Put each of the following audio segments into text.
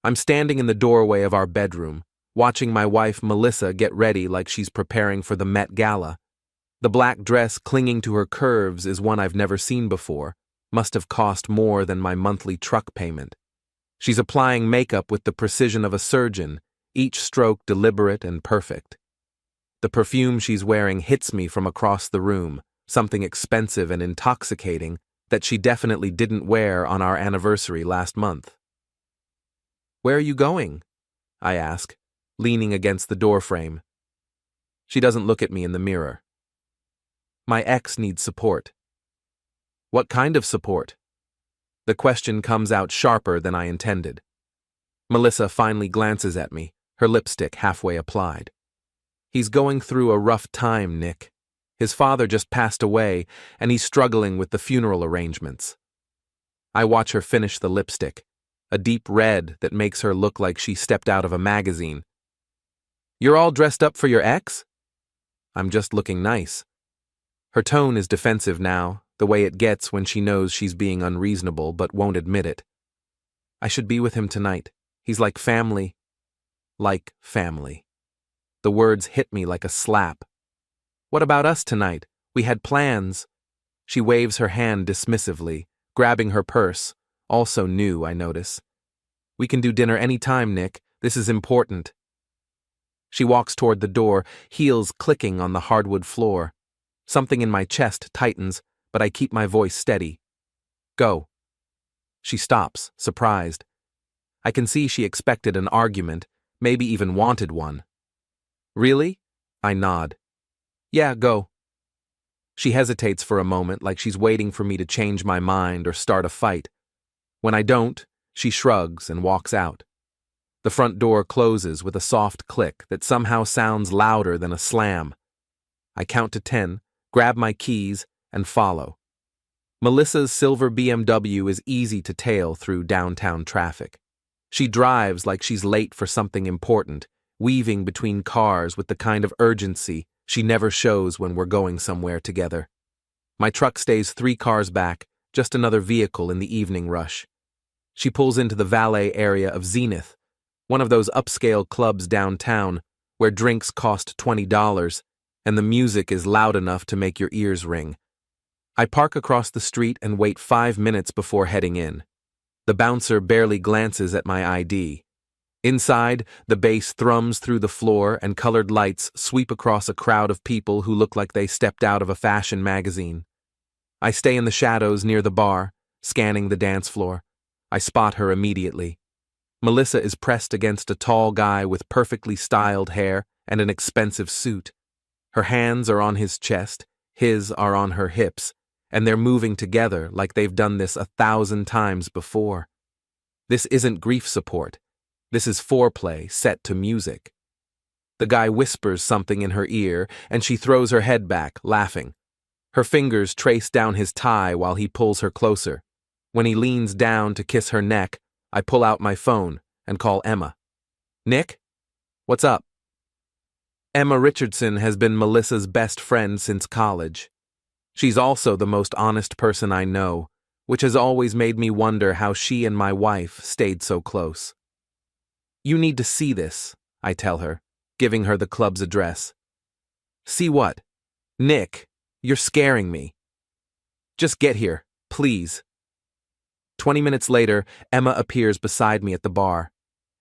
I'm standing in the doorway of our bedroom, watching my wife Melissa get ready like she's preparing for the Met Gala. The black dress clinging to her curves is one I've never seen before, must have cost more than my monthly truck payment. She's applying makeup with the precision of a surgeon, each stroke deliberate and perfect. The perfume she's wearing hits me from across the room, something expensive and intoxicating that she definitely didn't wear on our anniversary last month. "Where are you going?" I ask, leaning against the doorframe. She doesn't look at me in the mirror. "My ex needs support." "What kind of support?" The question comes out sharper than I intended. Melissa finally glances at me, her lipstick halfway applied. "He's going through a rough time, Nick. His father just passed away, and he's struggling with the funeral arrangements." I watch her finish the lipstick, a deep red that makes her look like she stepped out of a magazine. "You're all dressed up for your ex?" "I'm just looking nice." Her tone is defensive now, the way it gets when she knows she's being unreasonable but won't admit it. "I should be with him tonight. He's like family." Like family. The words hit me like a slap. "What about us tonight? We had plans." She waves her hand dismissively, grabbing her purse, also new, I notice. "We can do dinner any time, Nick. This is important." She walks toward the door, heels clicking on the hardwood floor. Something in my chest tightens, but I keep my voice steady. "Go." She stops, surprised. I can see she expected an argument, maybe even wanted one. "Really?" I nod. "Yeah, go." She hesitates for a moment, like she's waiting for me to change my mind or start a fight. When I don't, she shrugs and walks out. The front door closes with a soft click that somehow sounds louder than a slam. I count to 10, grab my keys, and follow. Melissa's silver BMW is easy to tail through downtown traffic. She drives like she's late for something important, weaving between cars with the kind of urgency she never shows when we're going somewhere together. My truck stays 3 cars back, just another vehicle in the evening rush. She pulls into the valet area of Zenith, one of those upscale clubs downtown where drinks cost $20 and the music is loud enough to make your ears ring. I park across the street and wait 5 minutes before heading in. The bouncer barely glances at my ID. Inside, the bass thrums through the floor and colored lights sweep across a crowd of people who look like they stepped out of a fashion magazine. I stay in the shadows near the bar, scanning the dance floor. I spot her immediately. Melissa is pressed against a tall guy with perfectly styled hair and an expensive suit. Her hands are on his chest, his are on her hips, and they're moving together like they've done this 1,000 times before. This isn't grief support. This is foreplay set to music. The guy whispers something in her ear, and she throws her head back, laughing. Her fingers trace down his tie while he pulls her closer. When he leans down to kiss her neck, I pull out my phone and call Emma. "Nick? What's up?" Emma Richardson has been Melissa's best friend since college. She's also the most honest person I know, which has always made me wonder how she and my wife stayed so close. "You need to see this," I tell her, giving her the club's address. "See what?" "Nick, you're scaring me." "Just get here, please." 20 minutes later, Emma appears beside me at the bar.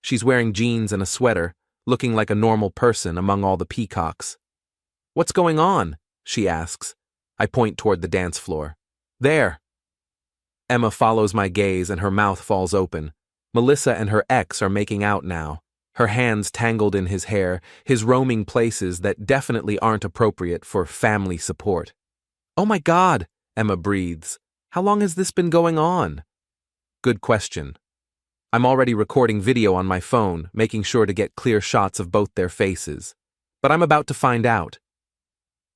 She's wearing jeans and a sweater, looking like a normal person among all the peacocks. "What's going on?" she asks. I point toward the dance floor. "There." Emma follows my gaze and her mouth falls open. Melissa and her ex are making out now, her hands tangled in his hair, his roaming places that definitely aren't appropriate for family support. "Oh my God," Emma breathes. "How long has this been going on?" Good question. I'm already recording video on my phone, making sure to get clear shots of both their faces. But I'm about to find out.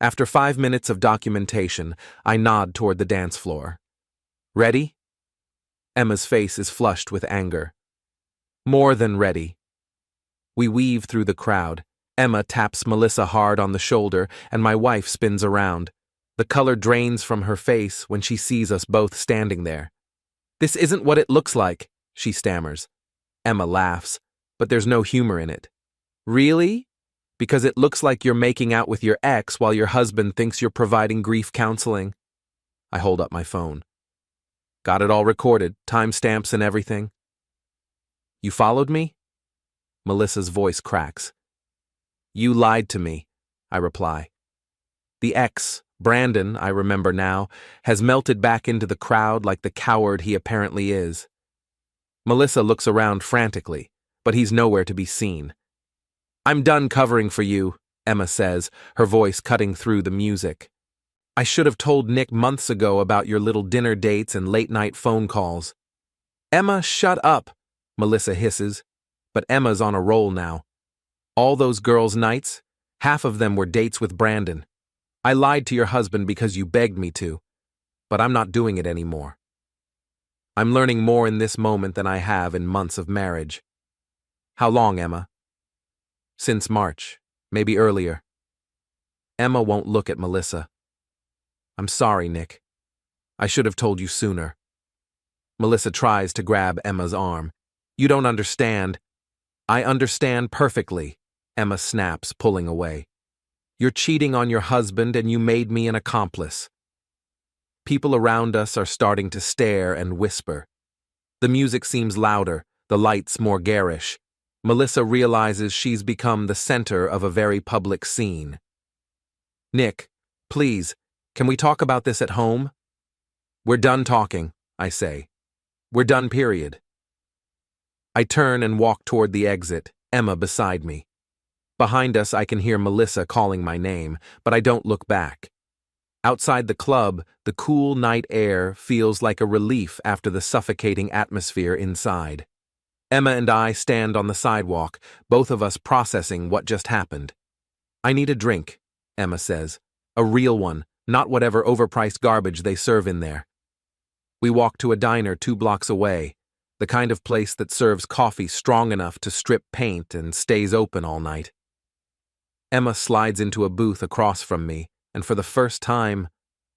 After 5 minutes of documentation, I nod toward the dance floor. "Ready?" Emma's face is flushed with anger. "More than ready." We weave through the crowd. Emma taps Melissa hard on the shoulder, and my wife spins around. The color drains from her face when she sees us both standing there. "This isn't what it looks like," she stammers. Emma laughs, but there's no humor in it. Really? Because it looks like you're making out with your ex while your husband thinks you're providing grief counseling. I hold up my phone. Got it all recorded, timestamps and everything. You followed me? Melissa's voice cracks. You lied to me, I reply. The ex, Brandon, I remember now, has melted back into the crowd like the coward he apparently is. Melissa looks around frantically, but he's nowhere to be seen. I'm done covering for you, Emma says, her voice cutting through the music. I should have told Nick months ago about your little dinner dates and late-night phone calls. Emma, shut up, Melissa hisses, but Emma's on a roll now. All those girls' nights, half of them were dates with Brandon. I lied to your husband because you begged me to, but I'm not doing it anymore. I'm learning more in this moment than I have in months of marriage. How long, Emma? Since March, maybe earlier. Emma won't look at Melissa. I'm sorry, Nick. I should have told you sooner. Melissa tries to grab Emma's arm. You don't understand. I understand perfectly, Emma snaps, pulling away. You're cheating on your husband and you made me an accomplice. People around us are starting to stare and whisper. The music seems louder, the lights more garish. Melissa realizes she's become the center of a very public scene. Nick, please, can we talk about this at home? We're done talking, I say. We're done, period. I turn and walk toward the exit, Emma beside me. Behind us, I can hear Melissa calling my name, but I don't look back. Outside the club, the cool night air feels like a relief after the suffocating atmosphere inside. Emma and I stand on the sidewalk, both of us processing what just happened. I need a drink, Emma says. A real one, not whatever overpriced garbage they serve in there. We walk to a diner 2 blocks away, the kind of place that serves coffee strong enough to strip paint and stays open all night. Emma slides into a booth across from me, and for the first time,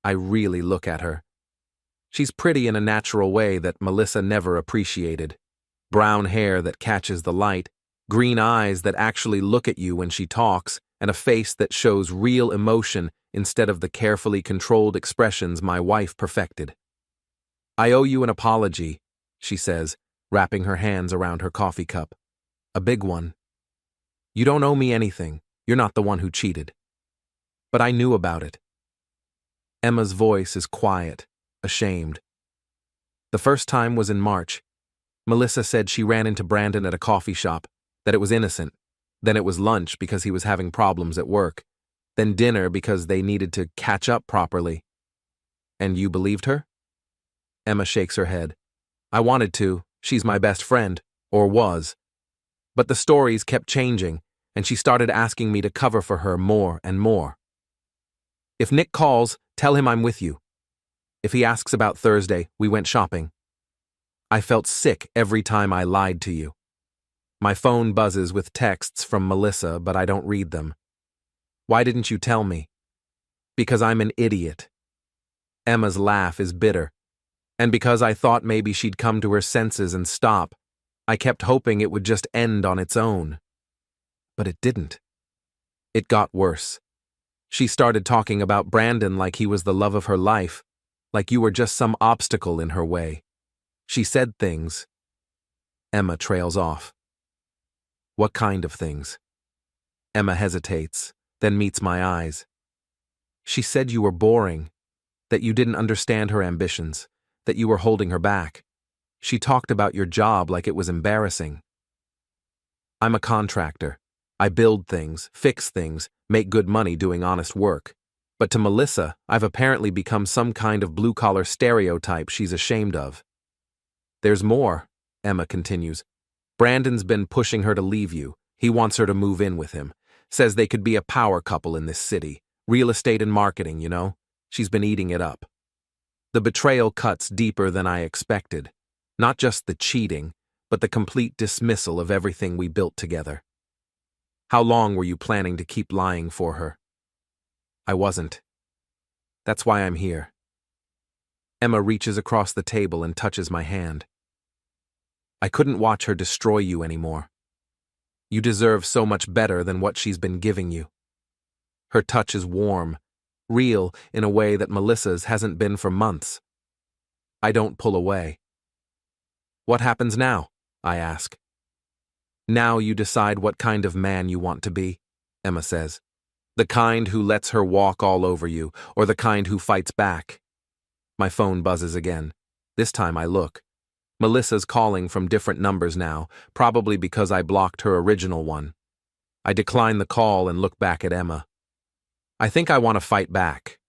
I really look at her. She's pretty in a natural way that Melissa never appreciated. Brown hair that catches the light, green eyes that actually look at you when she talks, and a face that shows real emotion instead of the carefully controlled expressions my wife perfected. I owe you an apology, she says, wrapping her hands around her coffee cup. A big one. You don't owe me anything. You're not the one who cheated. But I knew about it. Emma's voice is quiet, ashamed. The first time was in March. Melissa said she ran into Brandon at a coffee shop, that it was innocent. Then it was lunch because he was having problems at work. Then dinner because they needed to catch up properly. And you believed her? Emma shakes her head. I wanted to. She's my best friend, or was. But the stories kept changing, and she started asking me to cover for her more and more. If Nick calls, tell him I'm with you. If he asks about Thursday, we went shopping. I felt sick every time I lied to you. My phone buzzes with texts from Melissa, but I don't read them. Why didn't you tell me? Because I'm an idiot. Emma's laugh is bitter. And because I thought maybe she'd come to her senses and stop, I kept hoping it would just end on its own. But it didn't. It got worse. She started talking about Brandon like he was the love of her life, like you were just some obstacle in her way. She said things. Emma trails off. What kind of things? Emma hesitates, then meets my eyes. She said you were boring, that you didn't understand her ambitions, that you were holding her back. She talked about your job like it was embarrassing. I'm a contractor. I build things, fix things, make good money doing honest work. But to Melissa, I've apparently become some kind of blue-collar stereotype she's ashamed of. There's more, Emma continues. Brandon's been pushing her to leave you. He wants her to move in with him. Says they could be a power couple in this city. Real estate and marketing, you know? She's been eating it up. The betrayal cuts deeper than I expected. Not just the cheating, but the complete dismissal of everything we built together. How long were you planning to keep lying for her? I wasn't. That's why I'm here. Emma reaches across the table and touches my hand. I couldn't watch her destroy you anymore. You deserve so much better than what she's been giving you. Her touch is warm, real in a way that Melissa's hasn't been for months. I don't pull away. What happens now? I ask. Now you decide what kind of man you want to be, Emma says. The kind who lets her walk all over you, or the kind who fights back. My phone buzzes again. This time I look. Melissa's calling from different numbers now, probably because I blocked her original one. I decline the call and look back at Emma. I think I want to fight back.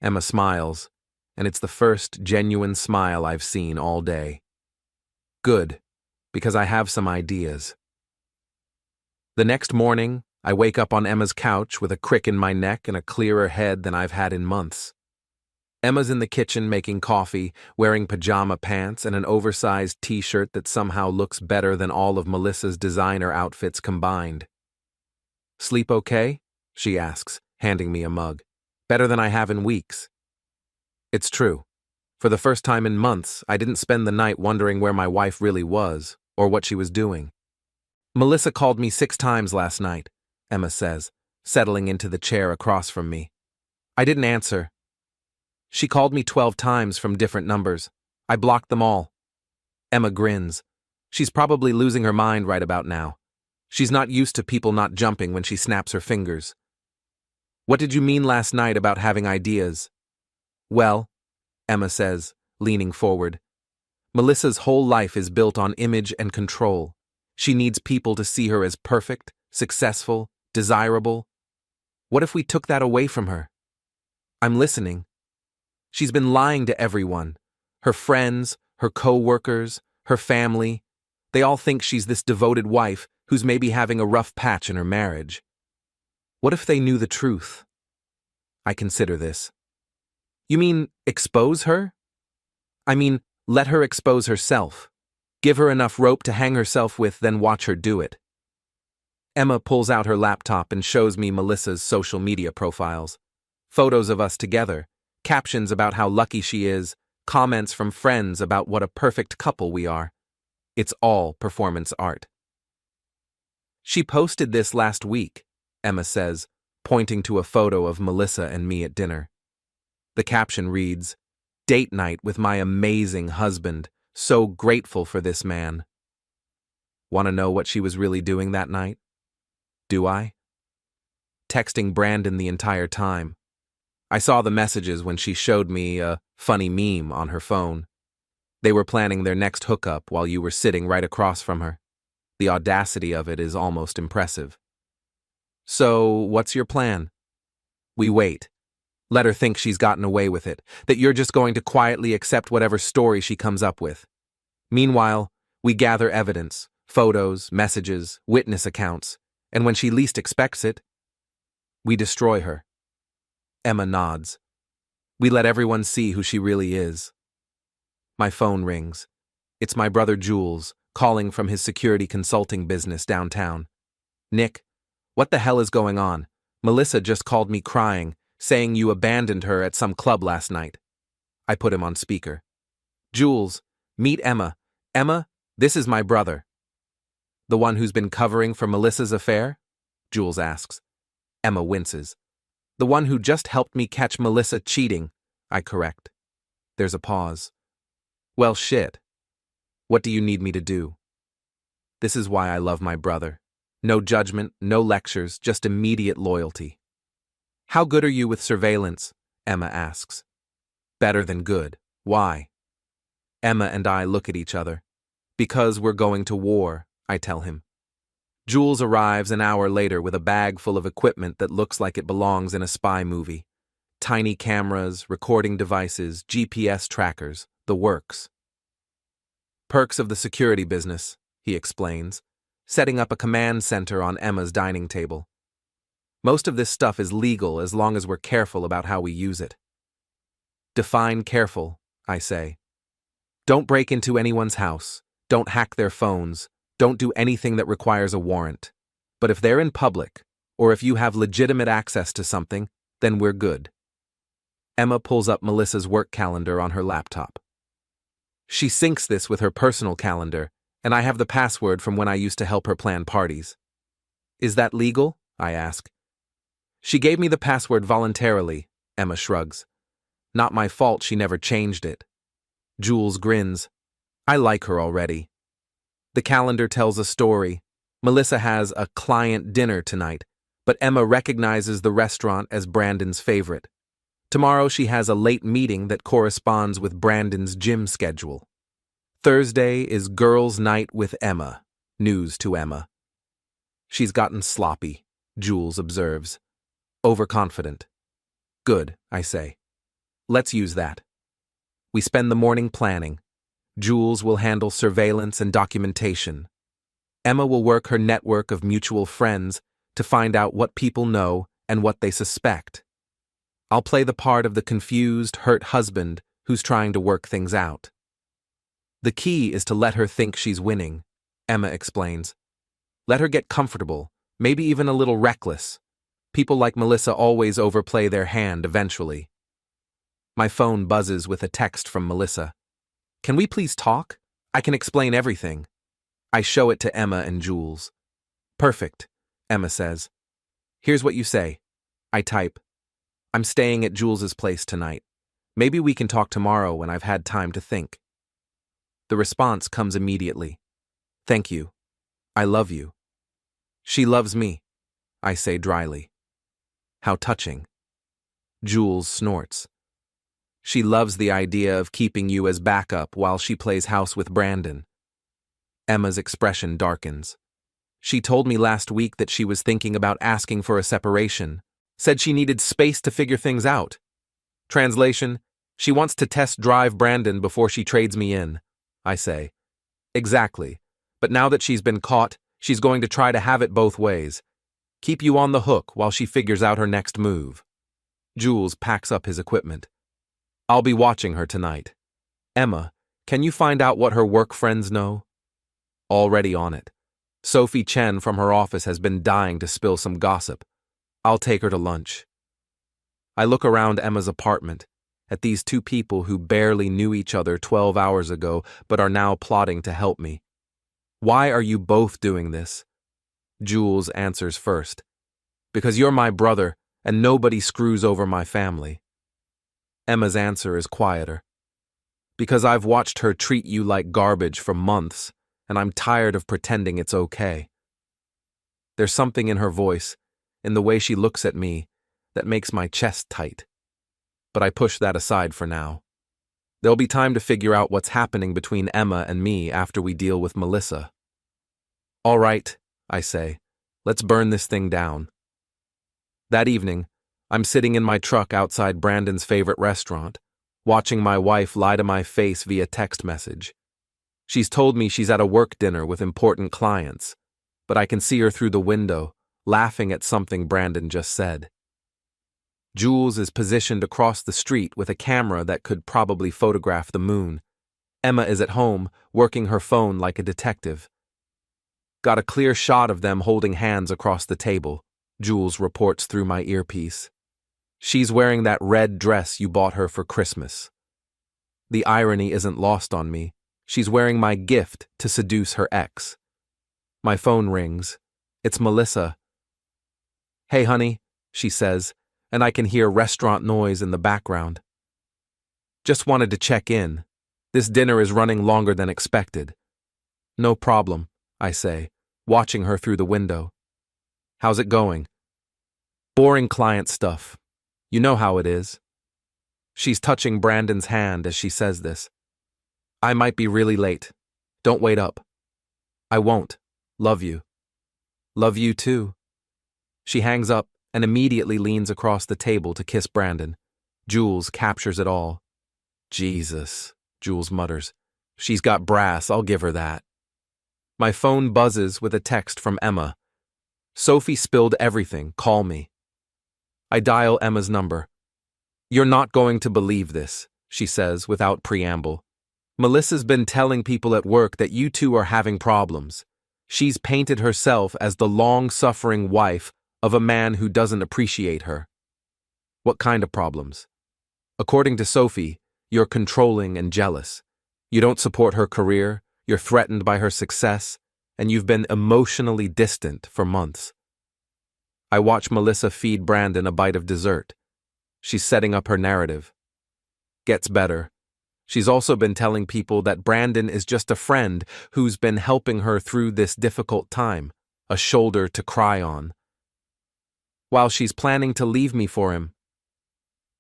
Emma smiles, and it's the first genuine smile I've seen all day. Good, because I have some ideas. The next morning, I wake up on Emma's couch with a crick in my neck and a clearer head than I've had in months. Emma's in the kitchen making coffee, wearing pajama pants and an oversized t-shirt that somehow looks better than all of Melissa's designer outfits combined. Sleep okay? She asks, handing me a mug. Better than I have in weeks. It's true. For the first time in months, I didn't spend the night wondering where my wife really was, or what she was doing. Melissa called me 6 times last night, Emma says, settling into the chair across from me. I didn't answer. She called me 12 times from different numbers. I blocked them all. Emma grins. She's probably losing her mind right about now. She's not used to people not jumping when she snaps her fingers. What did you mean last night about having ideas? Well, Emma says, leaning forward. Melissa's whole life is built on image and control. She needs people to see her as perfect, successful, desirable. What if we took that away from her? I'm listening. She's been lying to everyone. Her friends, her co-workers, her family. They all think she's this devoted wife who's maybe having a rough patch in her marriage. What if they knew the truth? I consider this. You mean expose her? I mean, let her expose herself. Give her enough rope to hang herself with, then watch her do it. Emma pulls out her laptop and shows me Melissa's social media profiles. Photos of us together, captions about how lucky she is, comments from friends about what a perfect couple we are. It's all performance art. She posted this last week, Emma says, pointing to a photo of Melissa and me at dinner. The caption reads, "Date night with my amazing husband. So grateful for this man." Want to know what she was really doing that night? Do I? Texting Brandon the entire time. I saw the messages when she showed me a funny meme on her phone. They were planning their next hookup while you were sitting right across from her. The audacity of it is almost impressive. So, what's your plan? We wait. Let her think she's gotten away with it, that you're just going to quietly accept whatever story she comes up with. Meanwhile, we gather evidence, photos, messages, witness accounts, and when she least expects it, we destroy her. Emma nods. We let everyone see who she really is. My phone rings. It's my brother Jules, calling from his security consulting business downtown. Nick, what the hell is going on? Melissa just called me crying, saying you abandoned her at some club last night. I put him on speaker. Jules, meet Emma. Emma, this is my brother. The one who's been covering for Melissa's affair? Jules asks. Emma winces. The one who just helped me catch Melissa cheating, I correct. There's a pause. Well, shit. What do you need me to do? This is why I love my brother. No judgment, no lectures, just immediate loyalty. How good are you with surveillance? Emma asks. Better than good. Why? Emma and I look at each other. Because we're going to war, I tell him. Jules arrives an hour later with a bag full of equipment that looks like it belongs in a spy movie. Tiny cameras, recording devices, GPS trackers, the works. Perks of the security business, he explains, setting up a command center on Emma's dining table. Most of this stuff is legal as long as we're careful about how we use it. Define careful, I say. Don't break into anyone's house. Don't hack their phones. Don't do anything that requires a warrant. But if they're in public, or if you have legitimate access to something, then we're good. Emma pulls up Melissa's work calendar on her laptop. She syncs this with her personal calendar, and I have the password from when I used to help her plan parties. Is that legal? I ask. She gave me the password voluntarily, Emma shrugs. Not my fault she never changed it. Jules grins. I like her already. The calendar tells a story. Melissa has a client dinner tonight, but Emma recognizes the restaurant as Brandon's favorite. Tomorrow she has a late meeting that corresponds with Brandon's gym schedule. Thursday is girls' night with Emma. News to Emma. She's gotten sloppy, Jules observes. Overconfident. Good, I say. Let's use that. We spend the morning planning. Jules will handle surveillance and documentation. Emma will work her network of mutual friends to find out what people know and what they suspect. I'll play the part of the confused, hurt husband who's trying to work things out. The key is to let her think she's winning, Emma explains. Let her get comfortable, maybe even a little reckless. People like Melissa always overplay their hand eventually. My phone buzzes with a text from Melissa. Can we please talk? I can explain everything. I show it to Emma and Jules. Perfect, Emma says. Here's what you say. I type. I'm staying at Jules's place tonight. Maybe we can talk tomorrow when I've had time to think. The response comes immediately. Thank you. I love you. She loves me, I say dryly. How touching. Jules snorts. She loves the idea of keeping you as backup while she plays house with Brandon. Emma's expression darkens. She told me last week that she was thinking about asking for a separation, said she needed space to figure things out. Translation, she wants to test drive Brandon before she trades me in, I say. Exactly, but now that she's been caught, she's going to try to have it both ways. Keep you on the hook while she figures out her next move. Jules packs up his equipment. I'll be watching her tonight. Emma, can you find out what her work friends know? Already on it. Sophie Chen from her office has been dying to spill some gossip. I'll take her to lunch. I look around Emma's apartment, at these two people who barely knew each other 12 hours ago but are now plotting to help me. Why are you both doing this? Jules answers first. Because you're my brother, and nobody screws over my family. Emma's answer is quieter. Because I've watched her treat you like garbage for months, and I'm tired of pretending it's okay. There's something in her voice, in the way she looks at me, that makes my chest tight. But I push that aside for now. There'll be time to figure out what's happening between Emma and me after we deal with Melissa. All right, I say, let's burn this thing down. That evening, I'm sitting in my truck outside Brandon's favorite restaurant, watching my wife lie to my face via text message. She's told me she's at a work dinner with important clients, but I can see her through the window, laughing at something Brandon just said. Jules is positioned across the street with a camera that could probably photograph the moon. Emma is at home, working her phone like a detective. Got a clear shot of them holding hands across the table, Jules reports through my earpiece. She's wearing that red dress you bought her for Christmas. The irony isn't lost on me. She's wearing my gift to seduce her ex. My phone rings. It's Melissa. Hey, honey, she says, and I can hear restaurant noise in the background. Just wanted to check in. This dinner is running longer than expected. No problem, I say, watching her through the window. How's it going? Boring client stuff. You know how it is. She's touching Brandon's hand as she says this. I might be really late. Don't wait up. I won't. Love you. Love you too. She hangs up and immediately leans across the table to kiss Brandon. Jules captures it all. Jesus, Jules mutters. She's got brass, I'll give her that. My phone buzzes with a text from Emma. Sophie spilled everything, call me. I dial Emma's number. You're not going to believe this, she says without preamble. Melissa's been telling people at work that you two are having problems. She's painted herself as the long-suffering wife of a man who doesn't appreciate her. What kind of problems? According to Sophie, you're controlling and jealous. You don't support her career, you're threatened by her success, and you've been emotionally distant for months. I watch Melissa feed Brandon a bite of dessert. She's setting up her narrative. Gets better. She's also been telling people that Brandon is just a friend who's been helping her through this difficult time, a shoulder to cry on. While she's planning to leave me for him.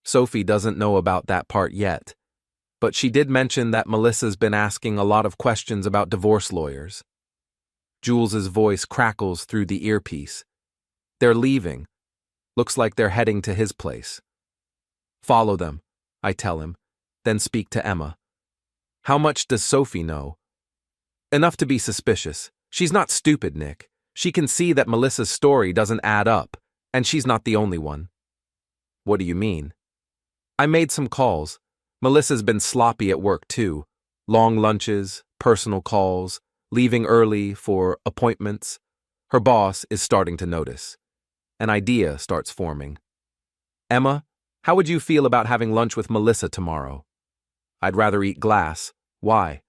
Sophie doesn't know about that part yet, but she did mention that Melissa's been asking a lot of questions about divorce lawyers. Jules's voice crackles through the earpiece. They're leaving. Looks like they're heading to his place. Follow them, I tell him, then speak to Emma. How much does Sophie know? Enough to be suspicious. She's not stupid, Nick. She can see that Melissa's story doesn't add up, and she's not the only one. What do you mean? I made some calls. Melissa's been sloppy at work too. Long lunches, personal calls, leaving early for appointments. Her boss is starting to notice. An idea starts forming. Emma, how would you feel about having lunch with Melissa tomorrow? I'd rather eat glass. Why?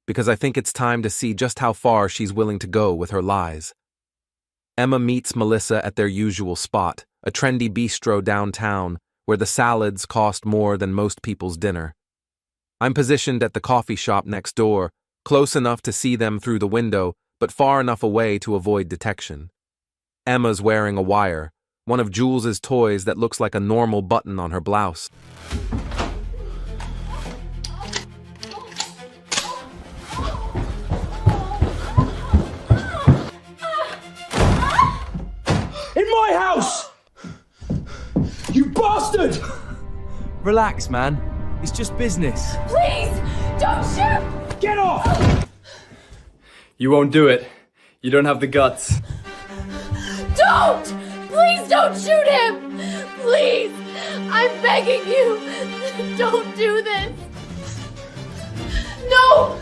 Because I think it's time to see just how far she's willing to go with her lies. Emma meets Melissa at their usual spot, a trendy bistro downtown, where the salads cost more than most people's dinner. I'm positioned at the coffee shop next door, close enough to see them through the window, but far enough away to avoid detection. Emma's wearing a wire, one of Jules's toys that looks like a normal button on her blouse. In my house! You bastard! Relax, man. It's just business. Please, don't shoot! Get off! You won't do it. You don't have the guts. Don't! Please don't shoot him! Please! I'm begging you! Don't do this! No!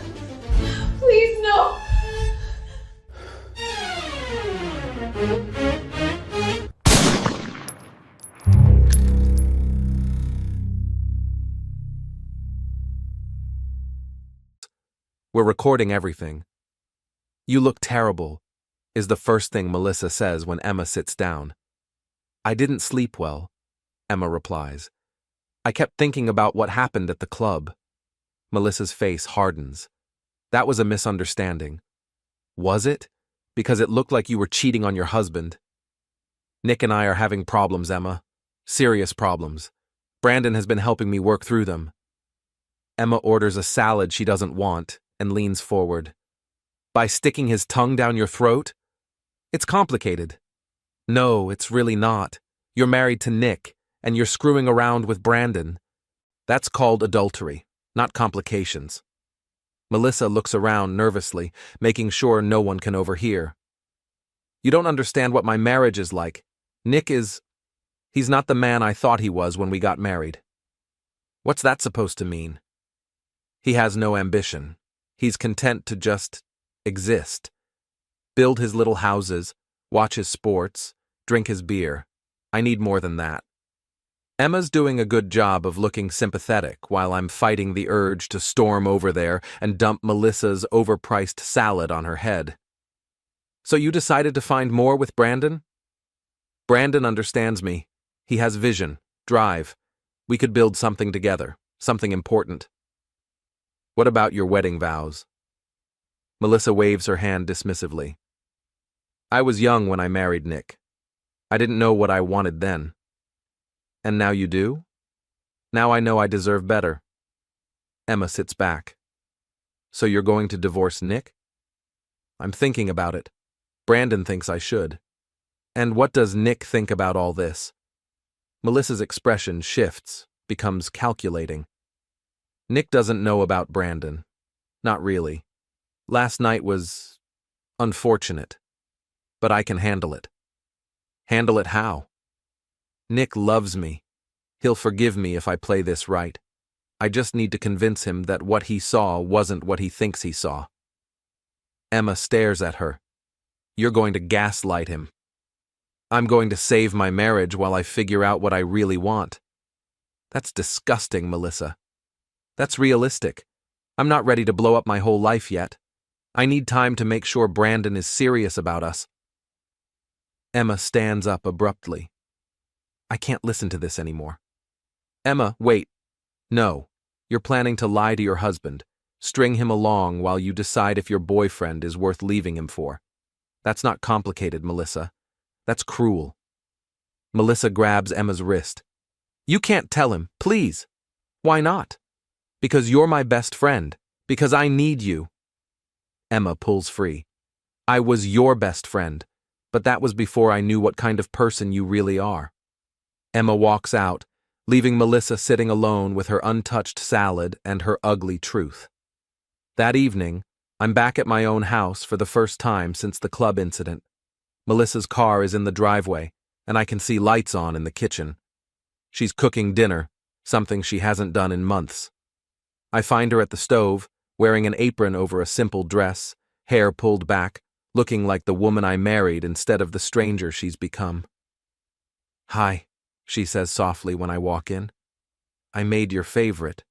Please, no! We're recording everything. You look terrible, is the first thing Melissa says when Emma sits down. I didn't sleep well, Emma replies. I kept thinking about what happened at the club. Melissa's face hardens. That was a misunderstanding. Was it? Because it looked like you were cheating on your husband. Nick and I are having problems, Emma. Serious problems. Brandon has been helping me work through them. Emma orders a salad she doesn't want and leans forward. By sticking his tongue down your throat? It's complicated. No, it's really not. You're married to Nick, and you're screwing around with Brandon. That's called adultery, not complications. Melissa looks around nervously, making sure no one can overhear. You don't understand what my marriage is like. He's not the man I thought he was when we got married. What's that supposed to mean? He has no ambition. He's content to just exist. Build his little houses, watch his sports, drink his beer. I need more than that. Emma's doing a good job of looking sympathetic while I'm fighting the urge to storm over there and dump Melissa's overpriced salad on her head. So you decided to find more with Brandon? Brandon understands me. He has vision, drive. We could build something together, something important. What about your wedding vows? Melissa waves her hand dismissively. I was young when I married Nick. I didn't know what I wanted then. And now you do? Now I know I deserve better. Emma sits back. So you're going to divorce Nick? I'm thinking about it. Brandon thinks I should. And what does Nick think about all this? Melissa's expression shifts, becomes calculating. Nick doesn't know about Brandon. Not really. Last night was unfortunate. But I can handle it. Handle it how? Nick loves me. He'll forgive me if I play this right. I just need to convince him that what he saw wasn't what he thinks he saw. Emma stares at her. You're going to gaslight him. I'm going to save my marriage while I figure out what I really want. That's disgusting, Melissa. That's realistic. I'm not ready to blow up my whole life yet. I need time to make sure Brandon is serious about us. Emma stands up abruptly. I can't listen to this anymore. Emma, wait. No. You're planning to lie to your husband, string him along while you decide if your boyfriend is worth leaving him for. That's not complicated, Melissa. That's cruel. Melissa grabs Emma's wrist. You can't tell him, please. Why not? Because you're my best friend. Because I need you. Emma pulls free. I was your best friend, but that was before I knew what kind of person you really are. Emma walks out, leaving Melissa sitting alone with her untouched salad and her ugly truth. That evening, I'm back at my own house for the first time since the club incident. Melissa's car is in the driveway, and I can see lights on in the kitchen. She's cooking dinner, something she hasn't done in months. I find her at the stove, wearing an apron over a simple dress, hair pulled back, looking like the woman I married instead of the stranger she's become. Hi, she says softly when I walk in. I made your favorite.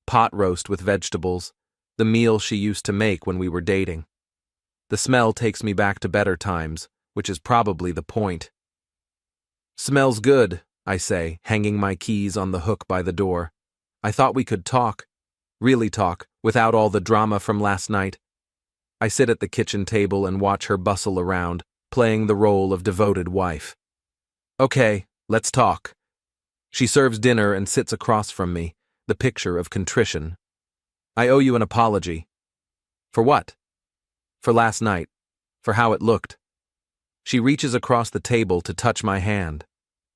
Pot roast with vegetables, the meal she used to make when we were dating. The smell takes me back to better times, which is probably the point. Smells good, I say, hanging my keys on the hook by the door. I thought we could talk, really talk, without all the drama from last night. I sit at the kitchen table and watch her bustle around, playing the role of devoted wife. Okay, let's talk. She serves dinner and sits across from me, the picture of contrition. I owe you an apology. For what? For last night. For how it looked. She reaches across the table to touch my hand.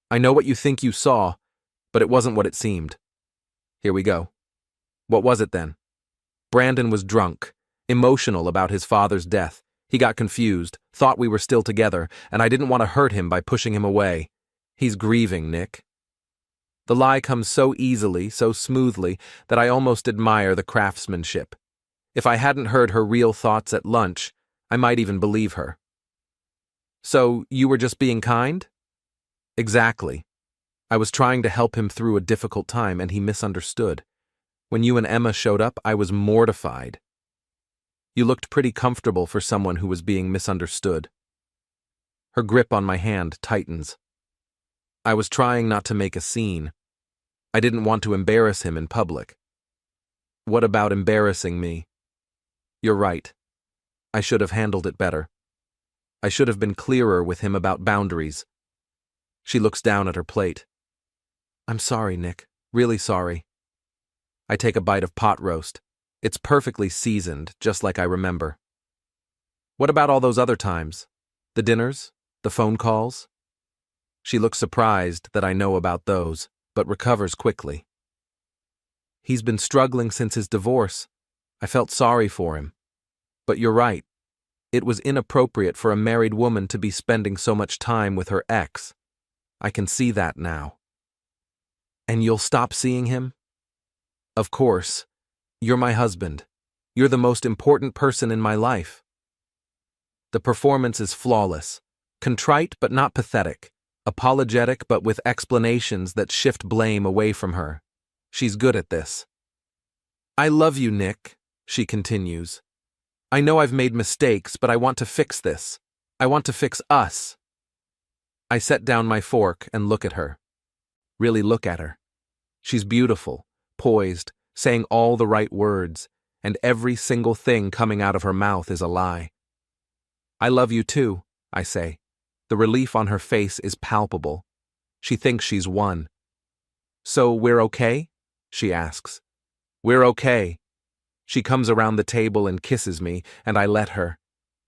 I know what you think you saw, but it wasn't what it seemed. Here we go. What was it then? Brandon was drunk, emotional about his father's death. He got confused, thought we were still together, and I didn't want to hurt him by pushing him away. He's grieving, Nick. The lie comes so easily, so smoothly, that I almost admire the craftsmanship. If I hadn't heard her real thoughts at lunch, I might even believe her. So, you were just being kind? Exactly. I was trying to help him through a difficult time, and he misunderstood. When you and Emma showed up, I was mortified. You looked pretty comfortable for someone who was being misunderstood. Her grip on my hand tightens. I was trying not to make a scene. I didn't want to embarrass him in public. What about embarrassing me? You're right. I should have handled it better. I should have been clearer with him about boundaries. She looks down at her plate. I'm sorry, Nick. Really sorry. I take a bite of pot roast. It's perfectly seasoned, just like I remember. What about all those other times? The dinners? The phone calls? She looks surprised that I know about those, but recovers quickly. He's been struggling since his divorce. I felt sorry for him. But you're right. It was inappropriate for a married woman to be spending so much time with her ex. I can see that now. And you'll stop seeing him? Of course. You're my husband. You're the most important person in my life. The performance is flawless. Contrite but not pathetic. Apologetic but with explanations that shift blame away from her. She's good at this. I love you, Nick, she continues. I know I've made mistakes, but I want to fix this. I want to fix us. I set down my fork and look at her. Really look at her. She's beautiful, poised, saying all the right words, and every single thing coming out of her mouth is a lie. I love you too, I say. The relief on her face is palpable. She thinks she's won. So we're okay? She asks. We're okay. She comes around the table and kisses me, and I let her.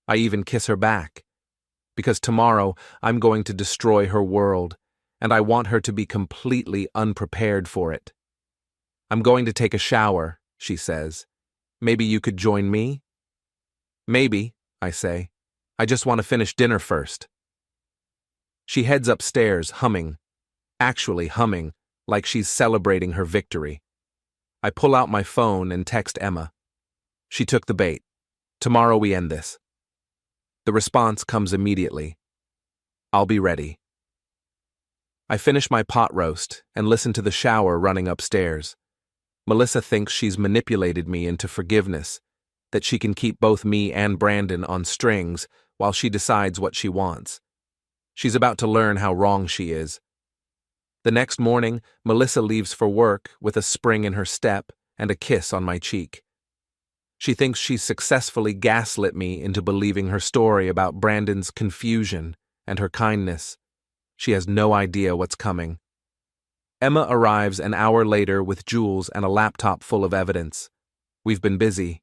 I even kiss her back. Because tomorrow I'm going to destroy her world, and I want her to be completely unprepared for it. I'm going to take a shower, she says. Maybe you could join me? Maybe, I say. I just want to finish dinner first. She heads upstairs, humming. Actually humming, like she's celebrating her victory. I pull out my phone and text Emma. She took the bait. Tomorrow we end this. The response comes immediately. I'll be ready. I finish my pot roast and listen to the shower running upstairs. Melissa thinks she's manipulated me into forgiveness, that she can keep both me and Brandon on strings while she decides what she wants. She's about to learn how wrong she is. The next morning, Melissa leaves for work with a spring in her step and a kiss on my cheek. She thinks she's successfully gaslit me into believing her story about Brandon's confusion and her kindness. She has no idea what's coming. Emma arrives an hour later with Jules and a laptop full of evidence. We've been busy.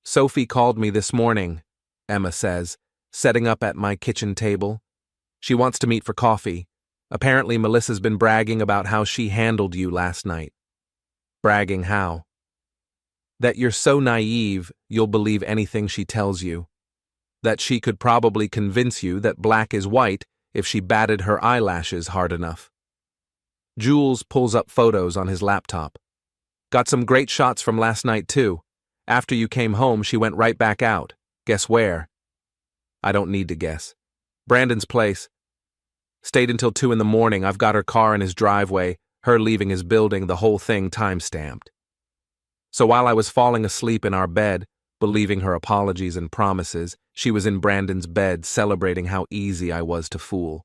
Sophie called me this morning, Emma says, setting up at my kitchen table. She wants to meet for coffee. Apparently, Melissa's been bragging about how she handled you last night. Bragging how? That you're so naive, you'll believe anything she tells you. That she could probably convince you that black is white if she batted her eyelashes hard enough. Jules pulls up photos on his laptop. Got some great shots from last night, too. After you came home, she went right back out. Guess where? I don't need to guess. Brandon's place. Stayed until 2 in the morning. I've got her car in his driveway, her leaving his building, the whole thing time-stamped. So while I was falling asleep in our bed, believing her apologies and promises, she was in Brandon's bed celebrating how easy I was to fool.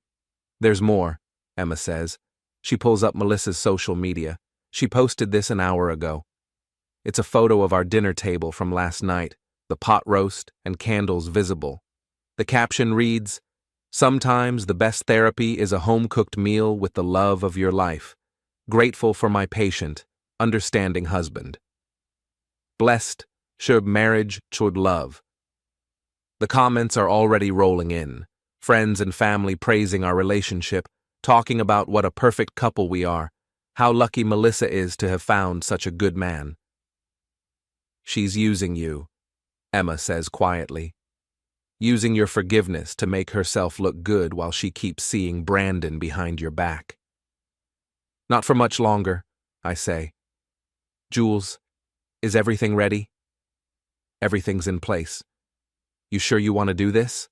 There's more, Emma says. She pulls up Melissa's social media. She posted this an hour ago. It's a photo of our dinner table from last night, the pot roast and candles visible. The caption reads, "Sometimes the best therapy is a home-cooked meal with the love of your life. Grateful for my patient, understanding husband. Blessed should marriage should love." The comments are already rolling in. Friends and family praising our relationship, talking about what a perfect couple we are, how lucky Melissa is to have found such a good man. She's using you, Emma says quietly. Using your forgiveness to make herself look good while she keeps seeing Brandon behind your back. Not for much longer, I say. Jules, is everything ready? Everything's in place. You sure you want to do this?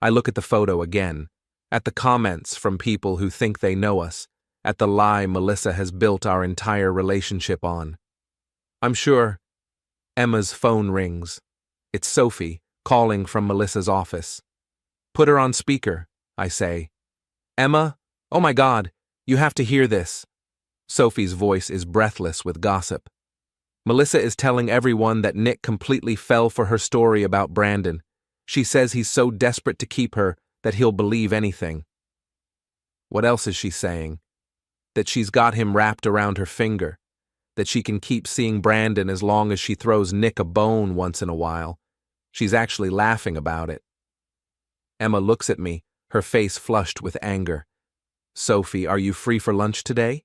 I look at the photo again, at the comments from people who think they know us, at the lie Melissa has built our entire relationship on. I'm sure. Emma's phone rings. It's Sophie, calling from Melissa's office. Put her on speaker, I say. Emma? Oh my God, you have to hear this. Sophie's voice is breathless with gossip. Melissa is telling everyone that Nick completely fell for her story about Brandon. She says he's so desperate to keep her that he'll believe anything. What else is she saying? That she's got him wrapped around her finger. That she can keep seeing Brandon as long as she throws Nick a bone once in a while. She's actually laughing about it. Emma looks at me, her face flushed with anger. Sophie, are you free for lunch today?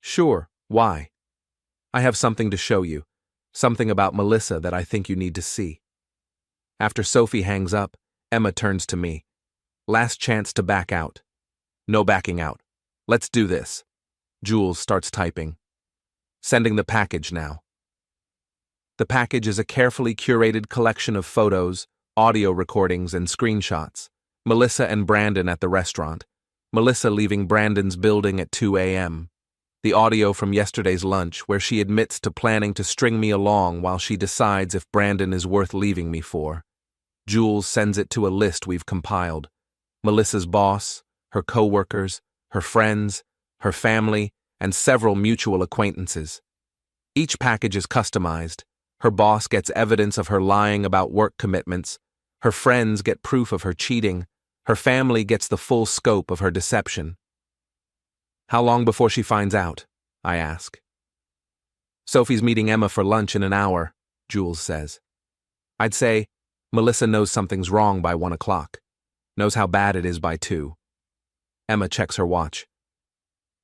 Sure, why? I have something to show you, something about Melissa that I think you need to see. After Sophie hangs up, Emma turns to me. Last chance to back out. No backing out. Let's do this. Jules starts typing. Sending the package now. The package is a carefully curated collection of photos, audio recordings, and screenshots. Melissa and Brandon at the restaurant. Melissa leaving Brandon's building at 2 a.m. The audio from yesterday's lunch where she admits to planning to string me along while she decides if Brandon is worth leaving me for. Jules sends it to a list we've compiled. Melissa's boss, her co-workers, her friends, her family, and several mutual acquaintances. Each package is customized. Her boss gets evidence of her lying about work commitments. Her friends get proof of her cheating. Her family gets the full scope of her deception. How long before she finds out? I ask. Sophie's meeting Emma for lunch in an hour, Jules says. I'd say Melissa knows something's wrong by 1 o'clock. Knows how bad it is by 2. Emma checks her watch.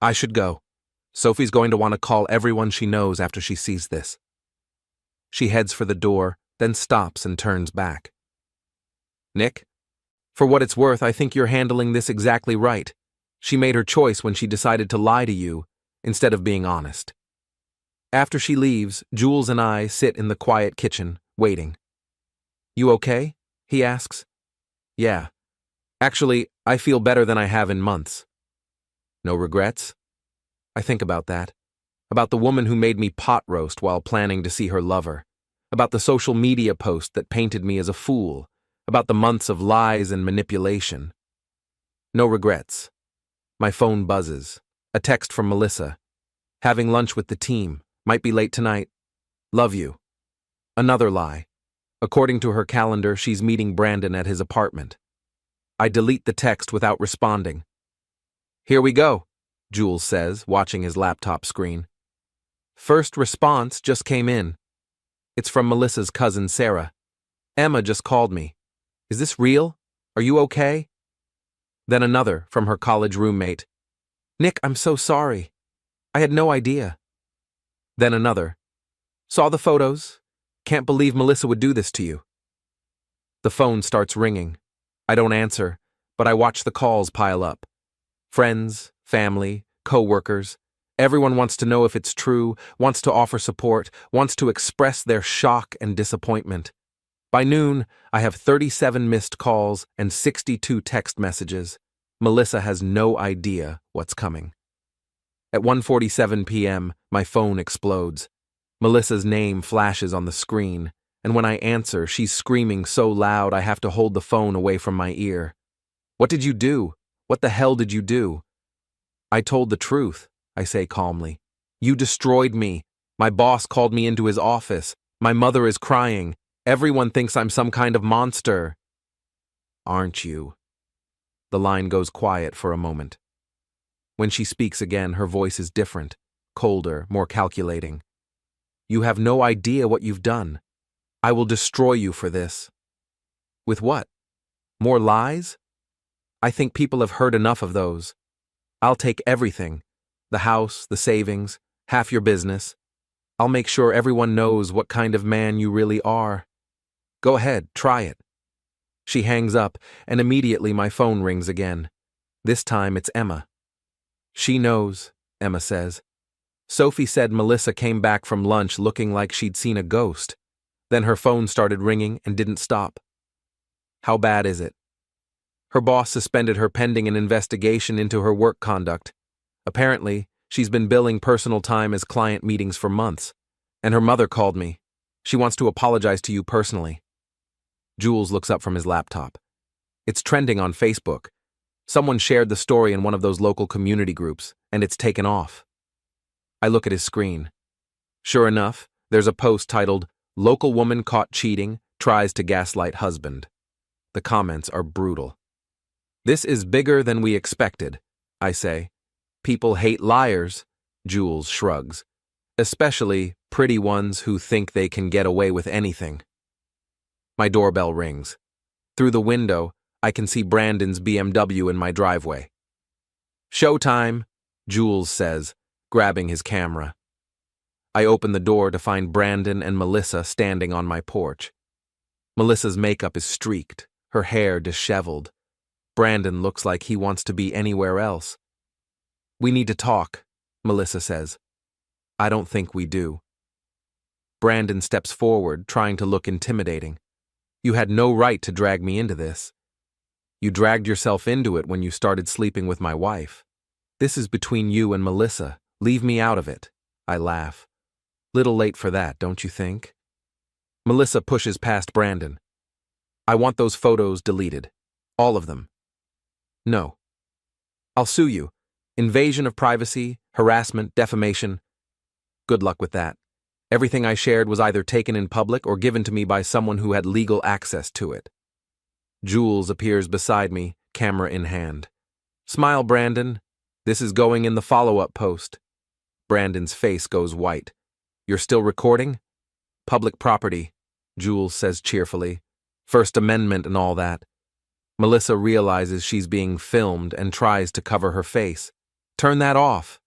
I should go. Sophie's going to want to call everyone she knows after she sees this. She heads for the door, then stops and turns back. Nick? For what it's worth, I think you're handling this exactly right. She made her choice when she decided to lie to you, instead of being honest. After she leaves, Jules and I sit in the quiet kitchen, waiting. You okay? He asks. Yeah. Actually, I feel better than I have in months. No regrets? I think about that. About the woman who made me pot roast while planning to see her lover. About the social media post that painted me as a fool. About the months of lies and manipulation. No regrets. My phone buzzes. A text from Melissa. Having lunch with the team. Might be late tonight. Love you. Another lie. According to her calendar, she's meeting Brandon at his apartment. I delete the text without responding. Here we go, Jules says, watching his laptop screen. First response just came in. It's from Melissa's cousin Sarah. Emma just called me. Is this real? Are you okay? Then another from her college roommate. Nick, I'm so sorry. I had no idea. Then another. Saw the photos. Can't believe Melissa would do this to you. The phone starts ringing. I don't answer, but I watch the calls pile up. Friends, family, co-workers. Everyone wants to know if it's true, wants to offer support, wants to express their shock and disappointment. By noon, I have 37 missed calls and 62 text messages. Melissa has no idea what's coming. At 1:47 p.m., my phone explodes. Melissa's name flashes on the screen, and when I answer, she's screaming so loud I have to hold the phone away from my ear. What did you do? What the hell did you do? I told the truth, I say calmly. You destroyed me. My boss called me into his office. My mother is crying. Everyone thinks I'm some kind of monster. Aren't you? The line goes quiet for a moment. When she speaks again, her voice is different, colder, more calculating. You have no idea what you've done. I will destroy you for this. With what? More lies? I think people have heard enough of those. I'll take everything. The house, the savings, half your business. I'll make sure everyone knows what kind of man you really are. Go ahead, try it. She hangs up, and immediately my phone rings again. This time it's Emma. She knows, Emma says. Sophie said Melissa came back from lunch looking like she'd seen a ghost. Then her phone started ringing and didn't stop. How bad is it? Her boss suspended her pending an investigation into her work conduct. Apparently, she's been billing personal time as client meetings for months. And her mother called me. She wants to apologize to you personally. Jules looks up from his laptop. It's trending on Facebook. Someone shared the story in one of those local community groups, and it's taken off. I look at his screen. Sure enough, there's a post titled, Local Woman Caught Cheating, Tries to Gaslight Husband. The comments are brutal. This is bigger than we expected, I say. People hate liars, Jules shrugs. Especially pretty ones who think they can get away with anything. My doorbell rings. Through the window, I can see Brandon's BMW in my driveway. Showtime, Jules says, grabbing his camera. I open the door to find Brandon and Melissa standing on my porch. Melissa's makeup is streaked, her hair disheveled. Brandon looks like he wants to be anywhere else. We need to talk, Melissa says. I don't think we do. Brandon steps forward, trying to look intimidating. You had no right to drag me into this. You dragged yourself into it when you started sleeping with my wife. This is between you and Melissa. Leave me out of it. I laugh. Little late for that, don't you think? Melissa pushes past Brandon. I want those photos deleted. All of them. No. I'll sue you. Invasion of privacy, harassment, defamation. Good luck with that. Everything I shared was either taken in public or given to me by someone who had legal access to it. Jules appears beside me, camera in hand. Smile, Brandon. This is going in the follow-up post. Brandon's face goes white. You're still recording? Public property, Jules says cheerfully. First Amendment and all that. Melissa realizes she's being filmed and tries to cover her face. Turn that off.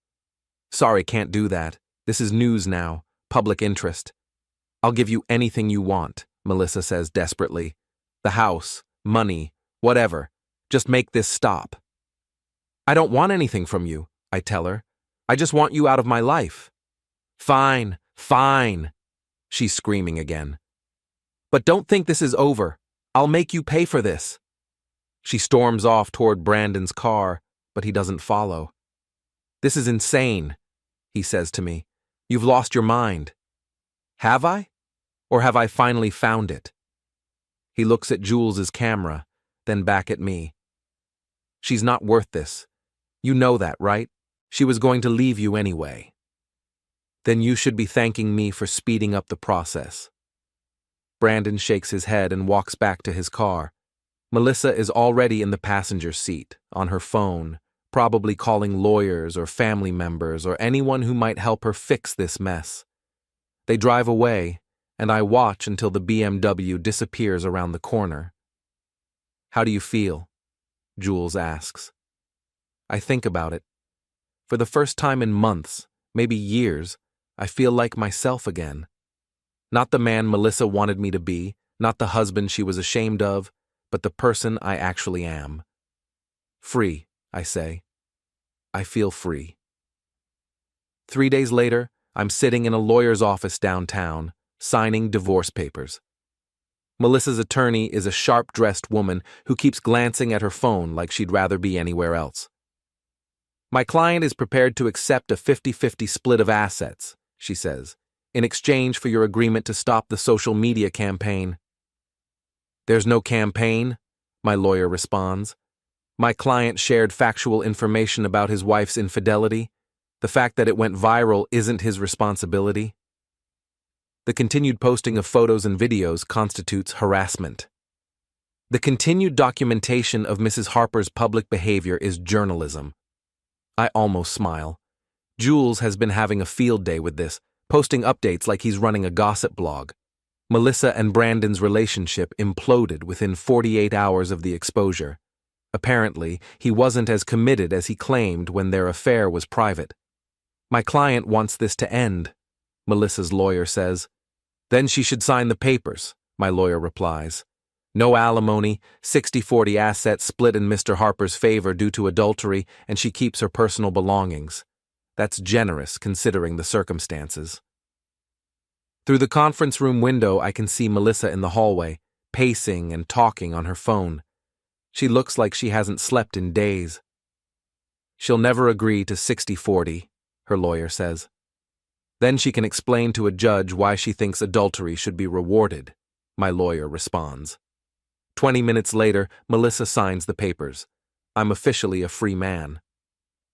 Sorry, can't do that. This is news now. Public interest. I'll give you anything you want, Melissa says desperately. The house, money, whatever. Just make this stop. I don't want anything from you, I tell her. I just want you out of my life. Fine, fine, she's screaming again. But don't think this is over. I'll make you pay for this. She storms off toward Brandon's car, but he doesn't follow. This is insane, he says to me. You've lost your mind. Have I? Or have I finally found it? He looks at Jules's camera, then back at me. She's not worth this. You know that, right? She was going to leave you anyway. Then you should be thanking me for speeding up the process. Brandon shakes his head and walks back to his car. Melissa is already in the passenger seat, on her phone, probably calling lawyers or family members or anyone who might help her fix this mess. They drive away, and I watch until the BMW disappears around the corner. How do you feel? Jules asks. I think about it. For the first time in months, maybe years, I feel like myself again. Not the man Melissa wanted me to be, not the husband she was ashamed of, but the person I actually am. Free, I say. I feel free. 3 days later, I'm sitting in a lawyer's office downtown, signing divorce papers. Melissa's attorney is a sharp-dressed woman who keeps glancing at her phone like she'd rather be anywhere else. My client is prepared to accept a 50-50 split of assets, she says, in exchange for your agreement to stop the social media campaign. There's no campaign, my lawyer responds. My client shared factual information about his wife's infidelity. The fact that it went viral isn't his responsibility. The continued posting of photos and videos constitutes harassment. The continued documentation of Mrs. Harper's public behavior is journalism. I almost smile. Jules has been having a field day with this, posting updates like he's running a gossip blog. Melissa and Brandon's relationship imploded within 48 hours of the exposure. Apparently, he wasn't as committed as he claimed when their affair was private. My client wants this to end, Melissa's lawyer says. Then she should sign the papers, my lawyer replies. No alimony, 60-40 assets split in Mr. Harper's favor due to adultery, and she keeps her personal belongings. That's generous considering the circumstances. Through the conference room window, I can see Melissa in the hallway, pacing and talking on her phone. She looks like she hasn't slept in days. She'll never agree to 60-40, her lawyer says. Then she can explain to a judge why she thinks adultery should be rewarded, my lawyer responds. 20 minutes later, Melissa signs the papers. I'm officially a free man.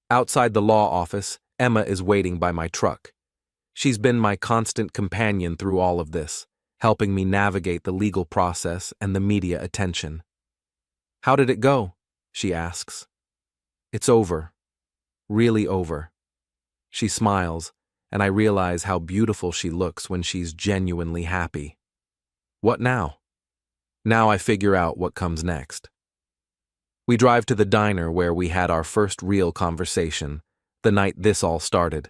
Outside the law office, Emma is waiting by my truck. She's been my constant companion through all of this, helping me navigate the legal process and the media attention. How did it go? She asks. It's over. Really over. She smiles, and I realize how beautiful she looks when she's genuinely happy. What now? Now I figure out what comes next. We drive to the diner where we had our first real conversation, the night this all started.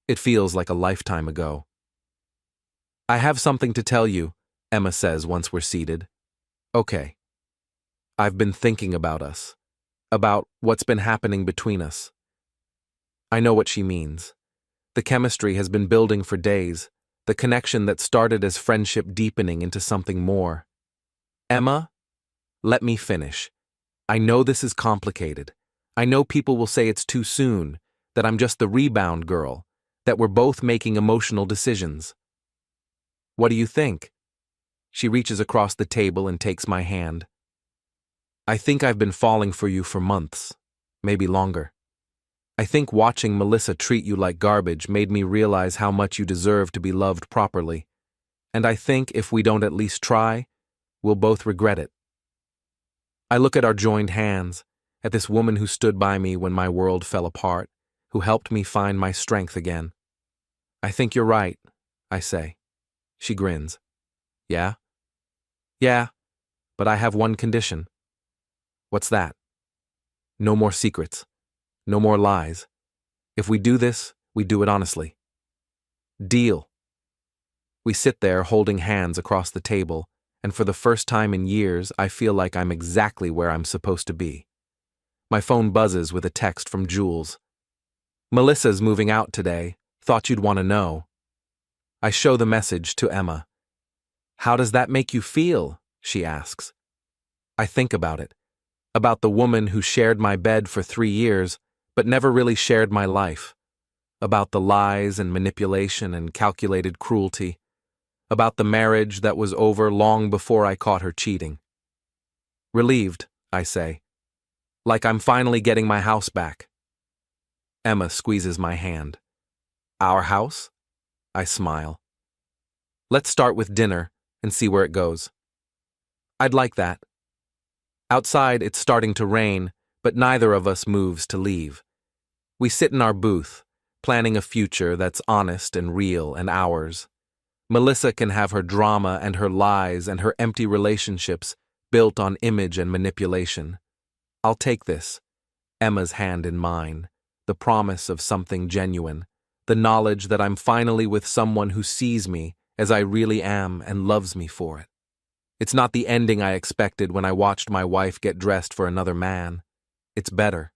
It feels like a lifetime ago. I have something to tell you, Emma says once we're seated. Okay. I've been thinking about us, about what's been happening between us. I know what she means. The chemistry has been building for days, the connection that started as friendship deepening into something more. Emma, let me finish. I know this is complicated. I know people will say it's too soon, that I'm just the rebound girl, that we're both making emotional decisions. What do you think? She reaches across the table and takes my hand. I think I've been falling for you for months, maybe longer. I think watching Melissa treat you like garbage made me realize how much you deserve to be loved properly. And I think if we don't at least try, we'll both regret it. I look at our joined hands, at this woman who stood by me when my world fell apart, who helped me find my strength again. I think you're right, I say. She grins. Yeah? Yeah, but I have one condition. What's that? No more secrets. No more lies. If we do this, we do it honestly. Deal. We sit there holding hands across the table, and for the first time in years, I feel like I'm exactly where I'm supposed to be. My phone buzzes with a text from Jules. Melissa's moving out today. Thought you'd want to know. I show the message to Emma. How does that make you feel? She asks. I think about it. About the woman who shared my bed for 3 years, but never really shared my life. about the lies and manipulation and calculated cruelty, about the marriage that was over long before I caught her cheating. Relieved, I say, like I'm finally getting my house back. Emma squeezes my hand. Our house? I smile. Let's start with dinner and see where it goes. I'd like that. Outside, it's starting to rain, but neither of us moves to leave. We sit in our booth, planning a future that's honest and real and ours. Melissa can have her drama and her lies and her empty relationships built on image and manipulation. I'll take this, Emma's hand in mine, the promise of something genuine, the knowledge that I'm finally with someone who sees me as I really am and loves me for it. It's not the ending I expected when I watched my wife get dressed for another man. It's better.